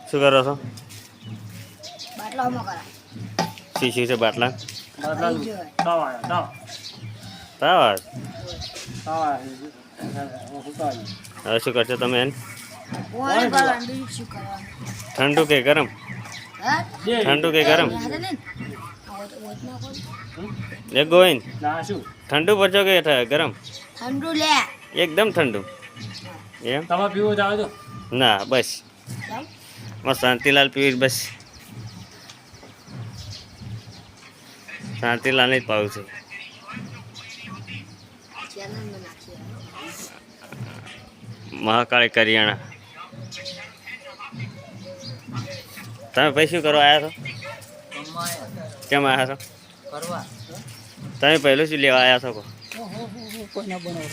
શું કરો છો? બાટલામાં કરા. શીશી છે બાટલા બાટલા તાવ આવે. હવે શું કરશો તમે એને? ઓય ગરમ બીજું શું કરવાનું? ઠંડુ કે ગરમ? હા ઠંડુ કે ગરમ? એ ગોઈન ઠંડુ પડશો કે ગરમ? ઠંડુ લે. એકદમ ઠંડુ. એમ તમારે પીવું જાવ તો ના બસ મસ્ત શાંતિલાલ પીવી બસ. શાંતિલાલ ને જ પાવું છે. મહાકાળી કરિયાણા. તમે પછી શું કરવા આવ્યા છો? કેમ આવ્યા છો? તમે પહેલું શું લેવા આવ્યા છો? કોઈને બનાવો